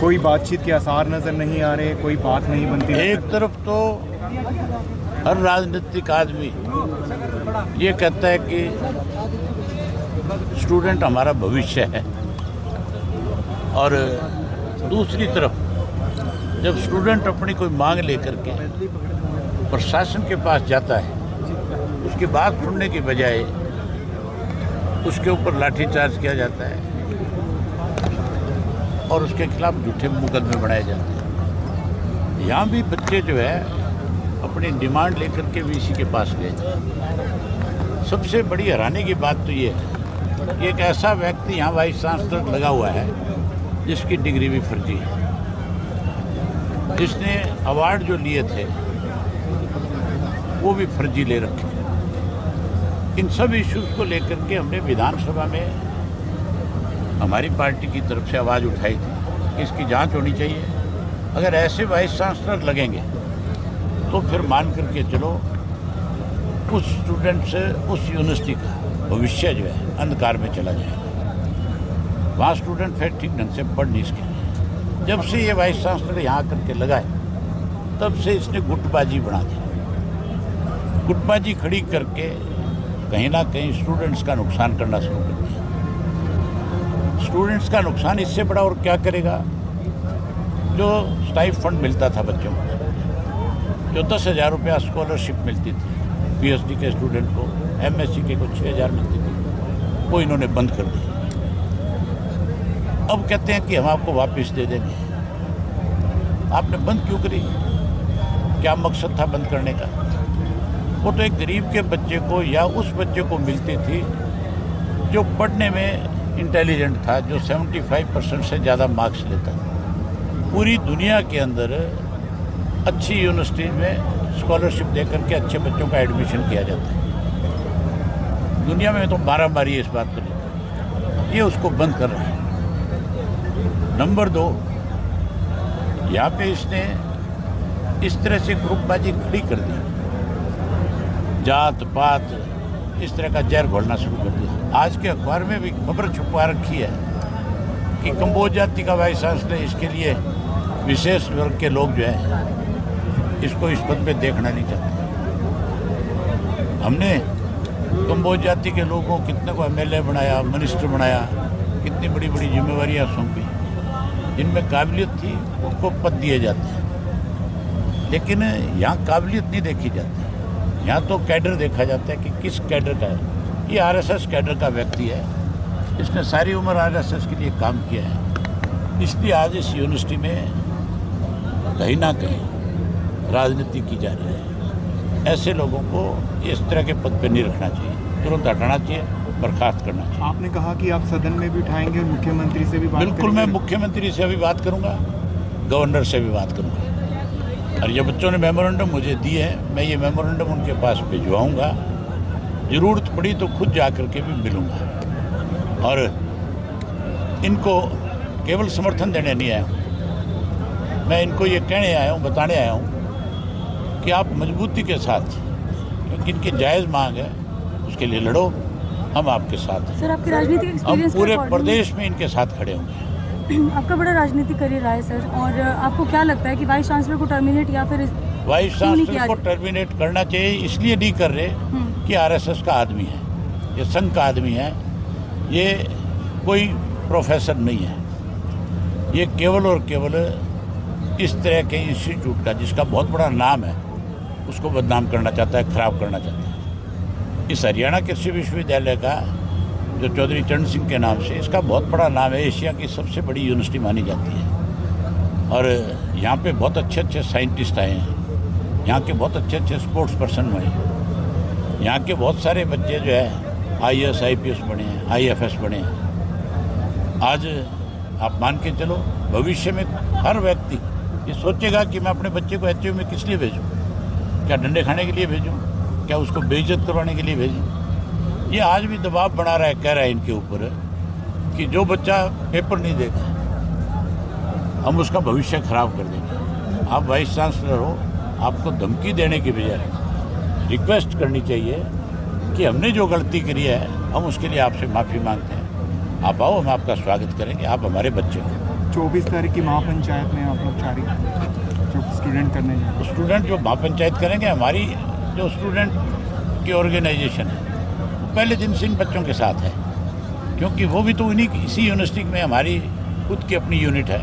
कोई बातचीत के आसार नज़र नहीं आ रहे, कोई बात नहीं बनती। एक तरफ तो हर राजनीतिक आदमी ये कहता है कि स्टूडेंट हमारा भविष्य है, और दूसरी तरफ जब स्टूडेंट अपनी कोई मांग लेकर के प्रशासन के पास जाता है, उसकी बात सुनने की बजाय उसके ऊपर लाठीचार्ज किया जाता है और उसके खिलाफ झूठे मुकदमे बनाए जाते हैं। यहाँ भी बच्चे जो है अपनी डिमांड लेकर के वीसी के पास गए। सबसे बड़ी हैरानी की बात तो ये है कि एक ऐसा व्यक्ति यहाँ वाइस चांसलर लगा हुआ है जिसकी डिग्री भी फर्जी है, जिसने अवार्ड जो लिए थे वो भी फर्जी ले रखे। इन सब इश्यूज़ को लेकर के हमने विधानसभा में हमारी पार्टी की तरफ से आवाज़ उठाई थी कि इसकी जांच होनी चाहिए। अगर ऐसे वाइस चांसलर लगेंगे तो फिर मान करके चलो उस स्टूडेंट से, उस यूनिवर्सिटी का भविष्य जो है अंधकार में चला जाएगा। वहाँ स्टूडेंट फिर ठीक ढंग से पढ़ नहीं सकेंगे। जब से ये वाइस चांसलर यहाँ करके लगाए तब से इसने गुटबाजी बना दी। गुटबाजी खड़ी करके कहीं ना कहीं स्टूडेंट्स का नुकसान करना शुरू कर दिया। स्टूडेंट्स का नुकसान इससे बड़ा और क्या करेगा? जो स्टाइपेंड मिलता था बच्चों को, जो 10,000 रुपया स्कॉलरशिप मिलती थी पीएचडी के स्टूडेंट को, एमएससी के को 6,000 मिलती थी, वो इन्होंने बंद कर दी। अब कहते हैं कि हम आपको वापस दे देंगे। आपने बंद क्यों करी? क्या मकसद था बंद करने का? वो तो एक गरीब के बच्चे को या उस बच्चे को मिलती थी जो पढ़ने में इंटेलिजेंट था, जो 75% से ज़्यादा मार्क्स लेता था। पूरी दुनिया के अंदर अच्छी यूनिवर्सिटी में स्कॉलरशिप देकर के अच्छे बच्चों का एडमिशन किया जाता है। दुनिया में तो मारामारी है इस बात को लेकर, ये उसको बंद कर रहा है। नंबर 2, यहाँ पे इसने इस तरह से ग्रुपबाजी खड़ी कर दी, जात पात इस तरह का जहर घोलना शुरू कर दिया। आज के अखबार में भी खबर छुपा रखी है कि कंबोज जाति का वाइस चांसलर, इसके लिए विशेष वर्ग के लोग जो है इसको इस पद पे देखना नहीं चाहते। हमने कंबोज जाति के लोगों को कितने को एमएलए बनाया, मिनिस्टर बनाया, कितनी बड़ी बड़ी जिम्मेवारियां सौंपी। जिनमें काबिलियत थी उनको पद दिए जाते हैं, लेकिन यहाँ काबिलियत नहीं देखी जाती। यहाँ तो कैडर देखा जाता है कि किस कैडर का है। ये आरएसएस कैडर का व्यक्ति है, इसने सारी उम्र आरएसएस के लिए काम किया है। इसलिए आज इस यूनिवर्सिटी में कहीं ना कहीं राजनीति की जा रही है। ऐसे लोगों को इस तरह के पद पर नहीं रखना चाहिए, तुरंत हटाना चाहिए, बर्खास्त करना चाहिए। आपने कहा कि आप सदन में भी उठाएंगे और मुख्यमंत्री से भी बात बिल्कुल करेंगे। मैं मुख्यमंत्री से भी बात करूंगा, गवर्नर से भी बात करूंगा। और ये बच्चों ने मेमोरेंडम मुझे दिए हैं, मैं ये मेमोरेंडम उनके पास भिजवाऊंगा। ज़रूरत पड़ी तो खुद जा कर के भी मिलूंगा। और इनको केवल समर्थन देने नहीं आया हूँ, मैं इनको ये कहने आया हूँ, बताने आया हूँ कि आप मजबूती के साथ, क्योंकि इनकी जायज़ मांग है, उसके लिए लड़ो, हम आपके साथ हैं। सर, आपके राजनीतिक हम एक्सपीरियंस पूरे प्रदेश में इनके साथ खड़े होंगे। आपका बड़ा राजनीतिक करियर रहा है सर, और आपको क्या लगता है कि वाइस चांसलर को टर्मिनेट या फिर वाइस क्यों नहीं चांसलर किया को टर्मिनेट करना चाहिए, इसलिए नहीं कर रहे कि आरएसएस का आदमी है, ये संघ का आदमी है, ये कोई प्रोफेसर नहीं है। ये केवल और केवल इस तरह के इंस्टीट्यूट का, जिसका बहुत बड़ा नाम है, उसको बदनाम करना चाहता है, खराब करना चाहता है। इस हरियाणा कृषि विश्वविद्यालय का जो चौधरी चरण सिंह के नाम से, इसका बहुत बड़ा नाम है, एशिया की सबसे बड़ी यूनिवर्सिटी मानी जाती है। और यहाँ पे बहुत अच्छे अच्छे साइंटिस्ट आए हैं, यहाँ के बहुत अच्छे अच्छे स्पोर्ट्स पर्सन हुए हैं, यहाँ के बहुत सारे बच्चे जो है IAS IPS बने हैं, IFS बने हैं। आज आप मान के चलो, भविष्य में हर व्यक्ति ये सोचेगा कि मैं अपने बच्चे को HU में किस लिए भेजूँ? क्या डंडे खाने के लिए भेजूँ? क्या उसको बेइज्जत करवाने के लिए भेजूँ? ये आज भी दबाव बना रहा है, कह रहा है इनके ऊपर कि जो बच्चा पेपर नहीं देगा हम उसका भविष्य खराब कर देंगे। आप वाइस चांसलर हो, आपको धमकी देने की बजाय रिक्वेस्ट करनी चाहिए कि हमने जो गलती करी है हम उसके लिए आपसे माफ़ी मांगते हैं, आप आओ, हम आपका स्वागत करेंगे, आप हमारे बच्चे हो। 24 तारीख की महापंचायत में आप लोग चारी जो स्टूडेंट करने जाए, स्टूडेंट जो महापंचायत करेंगे, हमारी जो स्टूडेंट की ऑर्गेनाइजेशन है वो पहले दिन से इन बच्चों के साथ है, क्योंकि वो भी तो इसी यूनिवर्सिटी में हमारी खुद की अपनी यूनिट है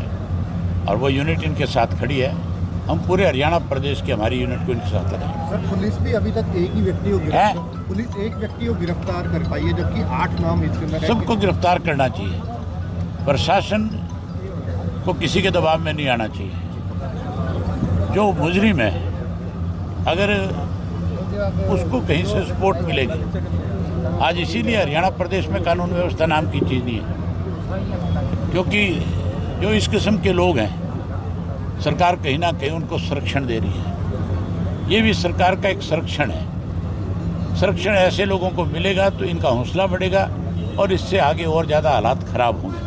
और वो यूनिट इनके साथ खड़ी है। हम पूरे हरियाणा प्रदेश की हमारी यूनिट को इनके साथ लगाएंगे। सर, पुलिस भी अभी तक एक ही व्यक्ति को पुलिस एक व्यक्ति को गिरफ्तार कर पाई है, जबकि 8 नाम इसके अंदर है। सबको गिरफ्तार करना चाहिए, प्रशासन को किसी के दबाव में नहीं आना चाहिए। जो मुजरिम है अगर उसको कहीं से सपोर्ट मिलेगी, आज इसीलिए हरियाणा प्रदेश में कानून व्यवस्था नाम की चीज़ नहीं है, क्योंकि जो इस किस्म के लोग हैं सरकार कहीं ना कहीं उनको संरक्षण दे रही है। ये भी सरकार का एक संरक्षण है। संरक्षण ऐसे लोगों को मिलेगा तो इनका हौसला बढ़ेगा और इससे आगे और ज़्यादा हालात ख़राब होंगे।